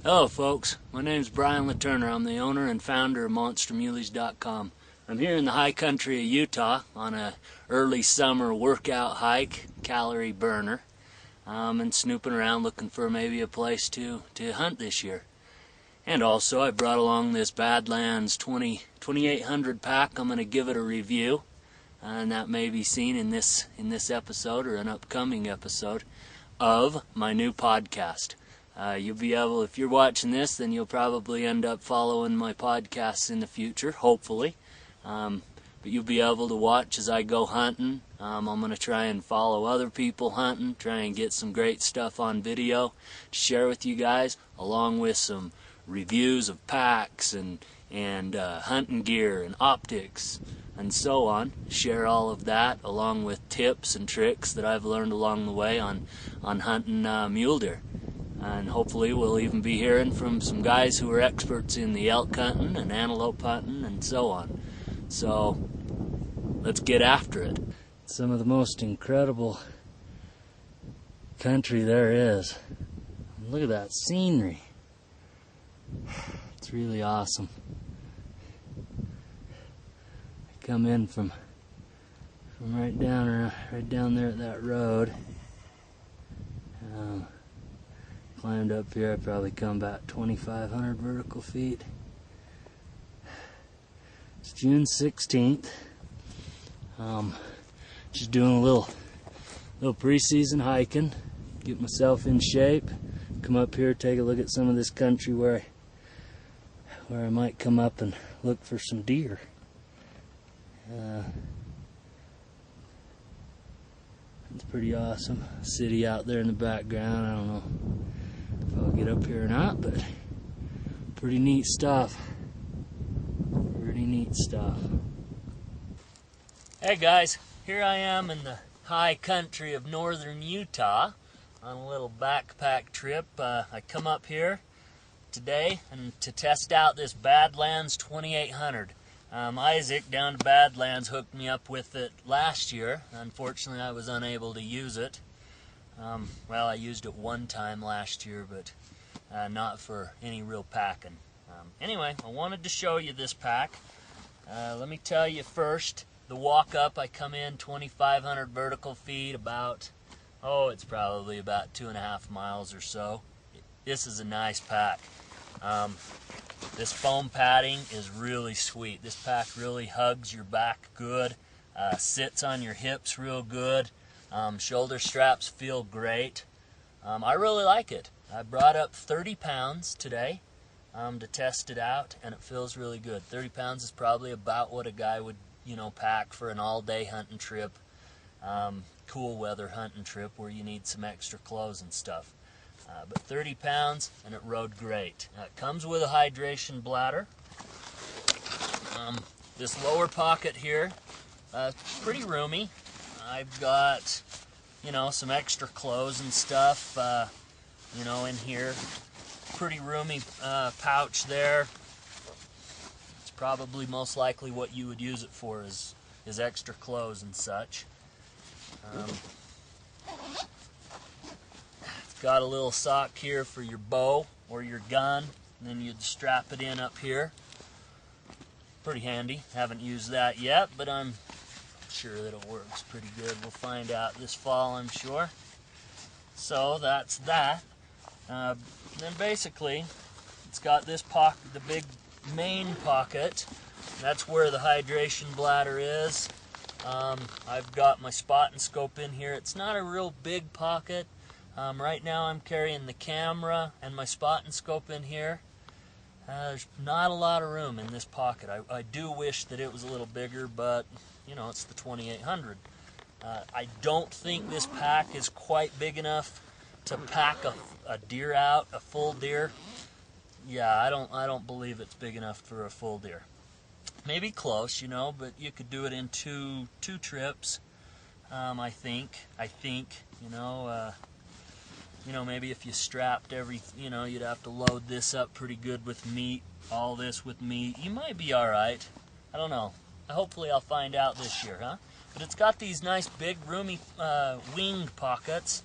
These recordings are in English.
Hello folks, my name is Brian Laturner. I'm the owner and founder of MonsterMuleys.com. I'm here in the high country of Utah on a early summer workout hike, calorie burner, and snooping around looking for maybe a place to hunt this year. And also I brought along this Badlands 2800 pack. I'm going to give it a review, and that may be seen in this episode or an upcoming episode of my new podcast. You'll be able, if you're watching this, then you'll probably end up following my podcasts in the future, hopefully. But you'll be able to watch as I go hunting. I'm going to try and follow other people hunting, try and get some great stuff on video to share with you guys, along with some reviews of packs and hunting gear and optics and so on. Share all of that along with tips and tricks that I've learned along the way on hunting mule deer. And hopefully we'll even be hearing from some guys who are experts in the elk hunting and antelope hunting and so on. So let's get after it. Some of the most incredible country there is. Look at that scenery. It's really awesome. I come in from right down there at that road. Climbed up here. I probably come about 2,500 vertical feet. It's June 16th. Just doing a little preseason hiking, get myself in shape. Come up here, take a look at some of this country where I might come up and look for some deer. It's pretty awesome. City out there in the background. I don't know if I'll get up here or not, but pretty neat stuff. Pretty neat stuff. Hey guys, here I am in the high country of northern Utah on a little backpack trip. I come up here today and to test out this Badlands 2800. Isaac down to Badlands hooked me up with it last year. Unfortunately, I was unable to use it. Well, I used it one time last year, but not for any real packing. Anyway, I wanted to show you this pack. Let me tell you first, the walk up, I come in 2,500 vertical feet, it's probably about 2.5 miles or so. This is a nice pack. This foam padding is really sweet. This pack really hugs your back good, sits on your hips real good. Shoulder straps feel great. I really like it. I brought up 30 pounds today to test it out, and it feels really good. 30 pounds is probably about what a guy would, pack for an all-day hunting trip, cool weather hunting trip where you need some extra clothes and stuff. But 30 pounds, and it rode great. It comes with a hydration bladder. This lower pocket here, pretty roomy. I've got, some extra clothes and stuff, in here. Pretty roomy pouch there. It's probably most likely what you would use it for is extra clothes and such. It's got a little sock here for your bow or your gun, and then you'd strap it in up here. Pretty handy. Haven't used that yet, but I'm sure that it works pretty good. We'll find out this fall, I'm sure. So that's that. Then basically, it's got this pocket, the big main pocket. That's where the hydration bladder is. I've got my spot and scope in here. It's not a real big pocket. Right now I'm carrying the camera and my spot and scope in here. There's not a lot of room in this pocket. I do wish that it was a little bigger, but it's the 2800. I don't think this pack is quite big enough to pack a deer out, a full deer. Yeah, I don't believe it's big enough for a full deer. Maybe close, but you could do it in two trips. I think, maybe if you strapped you'd have to load this up pretty good with meat, all this with meat. You might be all right. I don't know. Hopefully I'll find out this year, huh? But it's got these nice big roomy wing pockets.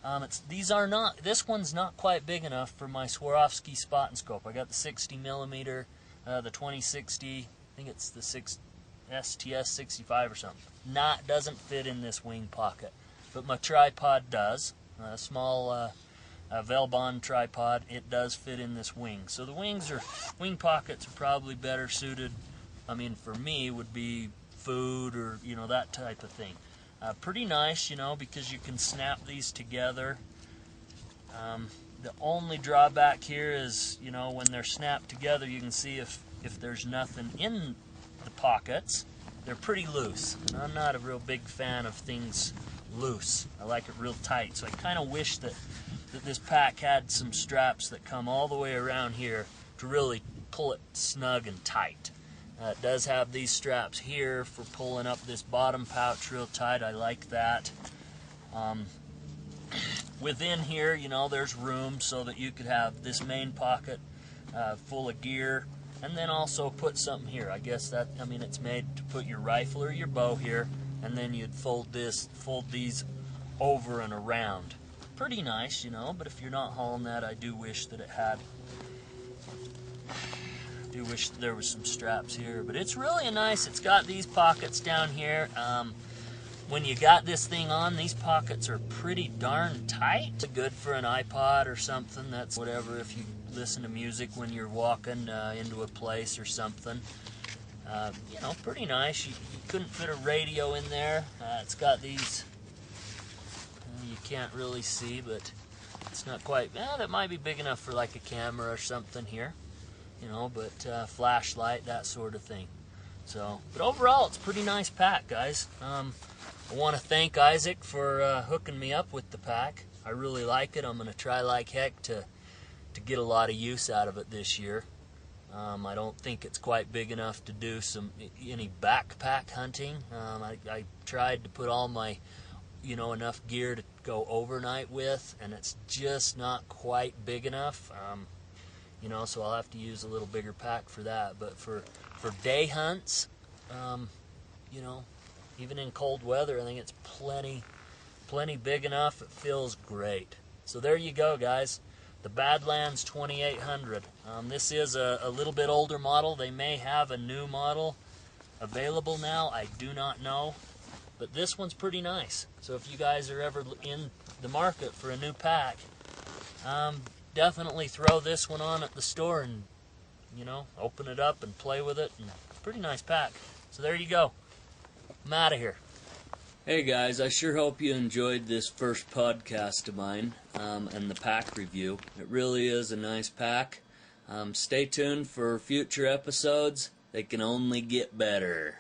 This one's not quite big enough for my Swarovski spot and scope. I got the 60 millimeter, the 2060. I think it's the STS 65 or something. Doesn't fit in this wing pocket, but my tripod does. A small Velbond tripod. It does fit in this wing. So the wing pockets are probably better suited. I mean, for me, would be food or that type of thing. Pretty nice, because you can snap these together. The only drawback here is, when they're snapped together, you can see if there's nothing in the pockets. They're pretty loose. And I'm not a real big fan of things loose. I like it real tight. So I kind of wish that this pack had some straps that come all the way around here to really pull it snug and tight. It does have these straps here for pulling up this bottom pouch real tight. I like that. Within here, there's room so that you could have this main pocket full of gear, and then also put something here. I guess it's made to put your rifle or your bow here, and then you'd fold these over and around. Pretty nice, but if you're not hauling that, I do wish that it had. I do wish there was some straps here, but it's really nice. It's got these pockets down here. When you got this thing on, these pockets are pretty darn tight. Good for an iPod or something. That's whatever, if you listen to music when you're walking into a place or something. Pretty nice. You couldn't fit a radio in there. It's got these, you can't really see, but it's not quite, that might be big enough for like a camera or something here. But flashlight, that sort of thing. So, but overall, it's a pretty nice pack, guys. I want to thank Isaac for hooking me up with the pack. I really like it. I'm going to try like heck to get a lot of use out of it this year. I don't think it's quite big enough to do any backpack hunting. I tried to put all my, enough gear to go overnight with, and it's just not quite big enough. So I'll have to use a little bigger pack for that. But for day hunts, even in cold weather, I think it's plenty big enough. It feels great. So there you go, guys. The Badlands 2800. This is a little bit older model. They may have a new model available now. I do not know. But this one's pretty nice. So if you guys are ever in the market for a new pack, definitely throw this one on at the store and, open it up and play with it. And pretty nice pack. So there you go. I'm out of here. Hey guys, I sure hope you enjoyed this first podcast of mine and the pack review. It really is a nice pack. Stay tuned for future episodes. They can only get better.